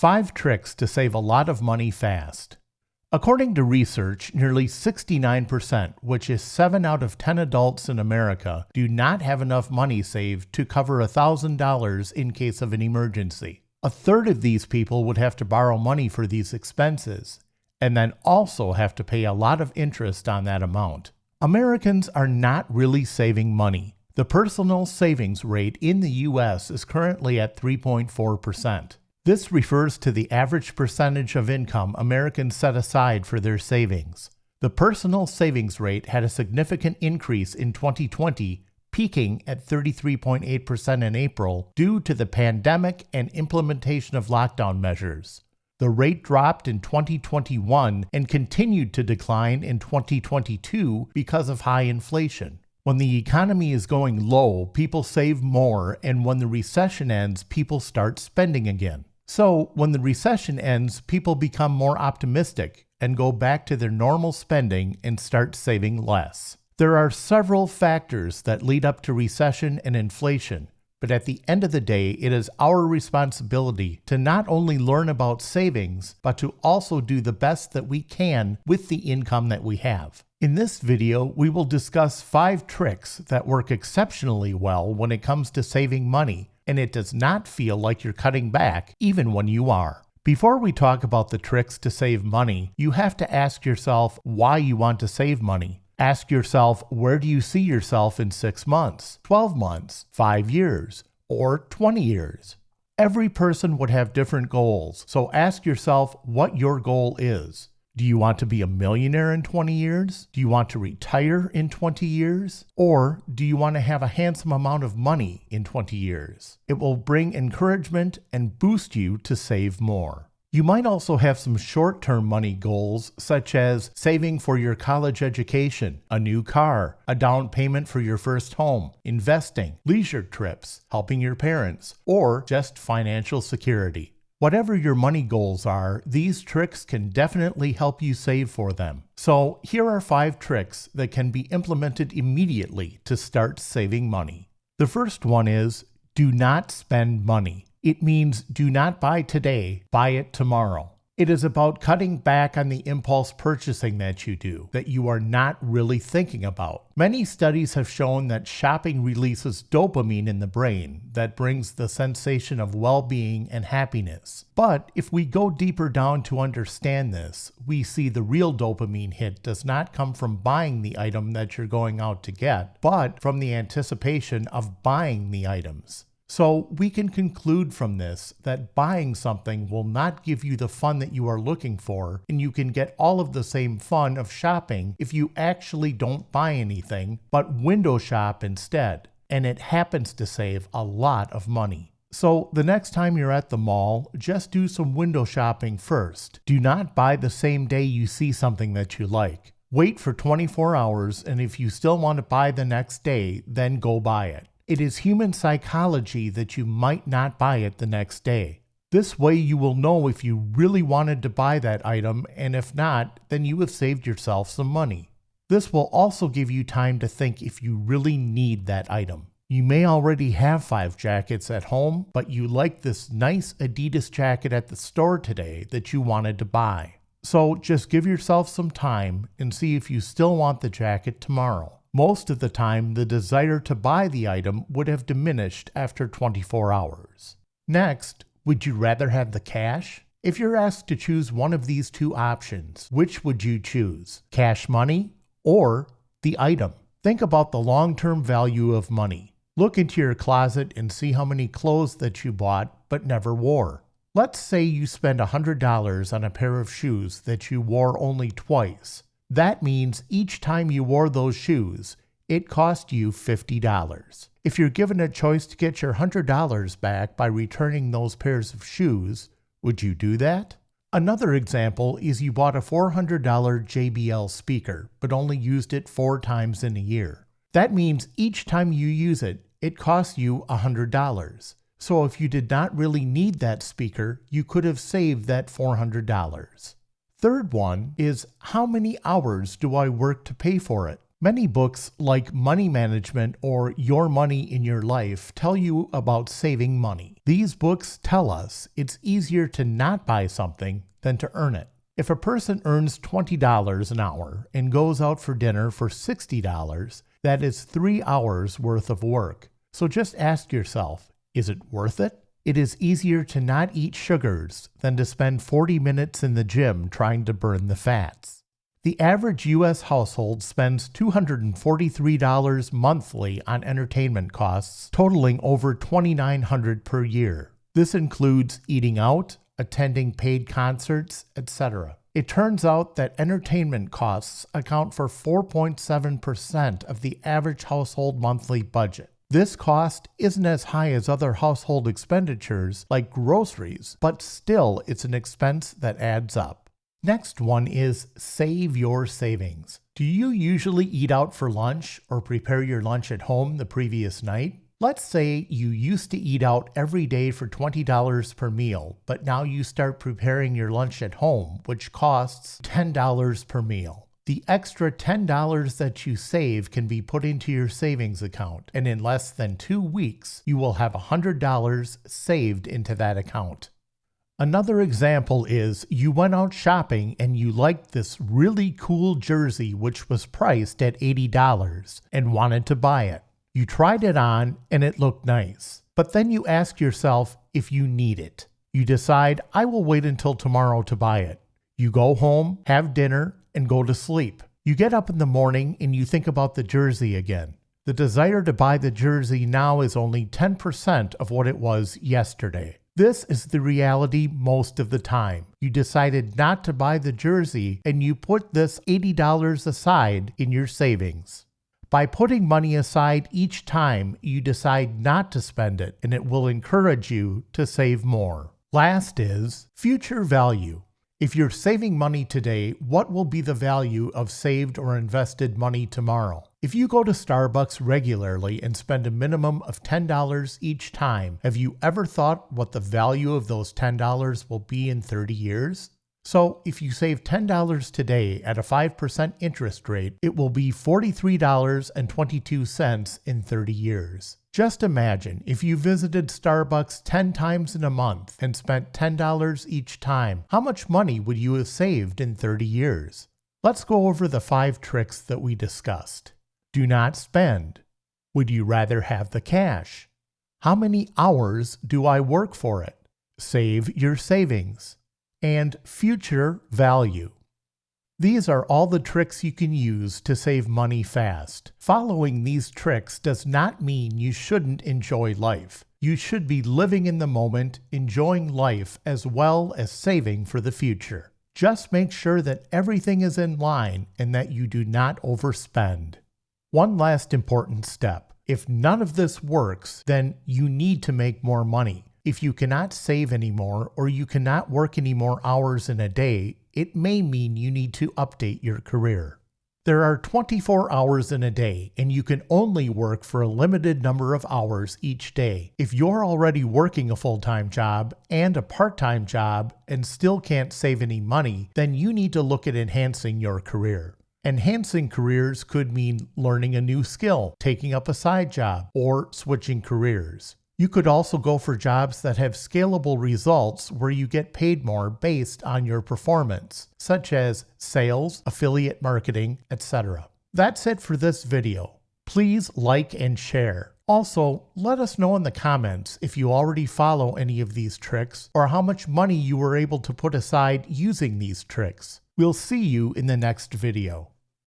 5 tricks to save a lot of money fast. According to research, nearly 69%, which is 7 out of 10 adults in America, do not have enough money saved to cover $1,000 in case of an emergency. A third of these people would have to borrow money for these expenses, and then also have to pay a lot of interest on that amount. Americans are not really saving money. The personal savings rate in the U.S. is currently at 3.4%. This refers to the average percentage of income Americans set aside for their savings. The personal savings rate had a significant increase in 2020, peaking at 33.8% in April due to the pandemic and implementation of lockdown measures. The rate dropped in 2021 and continued to decline in 2022 because of high inflation. When the economy is going low, people save more, and when the recession ends, people start spending again. So, when the recession ends, people become more optimistic and go back to their normal spending and start saving less. There are several factors that lead up to recession and inflation, but at the end of the day, it is our responsibility to not only learn about savings, but to also do the best that we can with the income that we have. In this video, we will discuss 5 tricks that work exceptionally well when it comes to saving money, and it does not feel like you're cutting back even when you are. Before we talk about the tricks to save money, you have to ask yourself why you want to save money. Ask yourself, where do you see yourself in 6 months, 12 months, 5 years, or 20 years? Every person would have different goals, so ask yourself what your goal is. Do you want to be a millionaire in 20 years? Do you want to retire in 20 years? Or do you want to have a handsome amount of money in 20 years? It will bring encouragement and boost you to save more. You might also have some short-term money goals, such as saving for your college education, a new car, a down payment for your first home, investing, leisure trips, helping your parents, or just financial security. Whatever your money goals are, these tricks can definitely help you save for them. So here are 5 tricks that can be implemented immediately to start saving money. The first one is, do not spend money. It means do not buy today, buy it tomorrow. It is about cutting back on the impulse purchasing that you do, that you are not really thinking about. Many studies have shown that shopping releases dopamine in the brain that brings the sensation of well-being and happiness. But if we go deeper down to understand this, we see the real dopamine hit does not come from buying the item that you're going out to get, but from the anticipation of buying the items. So we can conclude from this that buying something will not give you the fun that you are looking for, and you can get all of the same fun of shopping if you actually don't buy anything, but window shop instead. And it happens to save a lot of money. So the next time you're at the mall, just do some window shopping first. Do not buy the same day you see something that you like. Wait for 24 hours, and if you still want to buy the next day, then go buy it. It is human psychology that you might not buy it the next day. This way you will know if you really wanted to buy that item, and if not, then you have saved yourself some money. This will also give you time to think if you really need that item. You may already have 5 jackets at home, but you like this nice Adidas jacket at the store today that you wanted to buy. So just give yourself some time and see if you still want the jacket tomorrow. Most of the time, the desire to buy the item would have diminished after 24 hours. Next, would you rather have the cash? If you're asked to choose one of these 2 options, which would you choose? Cash money or the item? Think about the long-term value of money. Look into your closet and see how many clothes that you bought but never wore. Let's say you spend $100 on a pair of shoes that you wore only twice. That means each time you wore those shoes, it cost you $50. If you're given a choice to get your $100 back by returning those pairs of shoes, would you do that? Another example is you bought a $400 JBL speaker, but only used it 4 times in a year. That means each time you use it, it costs you $100. So if you did not really need that speaker, you could have saved that $400. Third one is, how many hours do I work to pay for it? Many books like Money Management or Your Money in Your Life tell you about saving money. These books tell us it's easier to not buy something than to earn it. If a person earns $20 an hour and goes out for dinner for $60, that is 3 hours worth of work. So just ask yourself, is it worth it? It is easier to not eat sugars than to spend 40 minutes in the gym trying to burn the fats. The average U.S. household spends $243 monthly on entertainment costs, totaling over $2,900 per year. This includes eating out, attending paid concerts, etc. It turns out that entertainment costs account for 4.7% of the average household monthly budget. This cost isn't as high as other household expenditures like groceries, but still it's an expense that adds up. Next one is save your savings. Do you usually eat out for lunch or prepare your lunch at home the previous night? Let's say you used to eat out every day for $20 per meal, but now you start preparing your lunch at home, which costs $10 per meal. The extra $10 that you save can be put into your savings account, and in less than 2 weeks, you will have $100 saved into that account. Another example is you went out shopping and you liked this really cool jersey which was priced at $80 and wanted to buy it. You tried it on and it looked nice, but then you ask yourself if you need it. You decide, I will wait until tomorrow to buy it. You go home, have dinner, and go to sleep. You get up in the morning and you think about the jersey again. The desire to buy the jersey now is only 10% of what it was yesterday. This is the reality most of the time. You decided not to buy the jersey and you put this $80 aside in your savings. By putting money aside each time, you decide not to spend it, and it will encourage you to save more. Last is future value. If you're saving money today, what will be the value of saved or invested money tomorrow? If you go to Starbucks regularly and spend a minimum of $10 each time, have you ever thought what the value of those $10 will be in 30 years? So if you save $10 today at a 5% interest rate, it will be $43.22 in 30 years. Just imagine if you visited Starbucks 10 times in a month and spent $10 each time, how much money would you have saved in 30 years? Let's go over the 5 tricks that we discussed. Do not spend. Would you rather have the cash? How many hours do I work for it? Save your savings. And future value. These are all the tricks you can use to save money fast. Following these tricks does not mean you shouldn't enjoy life. You should be living in the moment, enjoying life as well as saving for the future. Just make sure that everything is in line and that you do not overspend. One last important step. If none of this works, then you need to make more money. If you cannot save anymore or you cannot work any more hours in a day, it may mean you need to update your career. There are 24 hours in a day, and you can only work for a limited number of hours each day. If you're already working a full-time job and a part-time job and still can't save any money, then you need to look at enhancing your career. Enhancing careers could mean learning a new skill, taking up a side job, or switching careers. You could also go for jobs that have scalable results where you get paid more based on your performance, such as sales, affiliate marketing, etc. That's it for this video. Please like and share. Also, let us know in the comments if you already follow any of these tricks or how much money you were able to put aside using these tricks. We'll see you in the next video.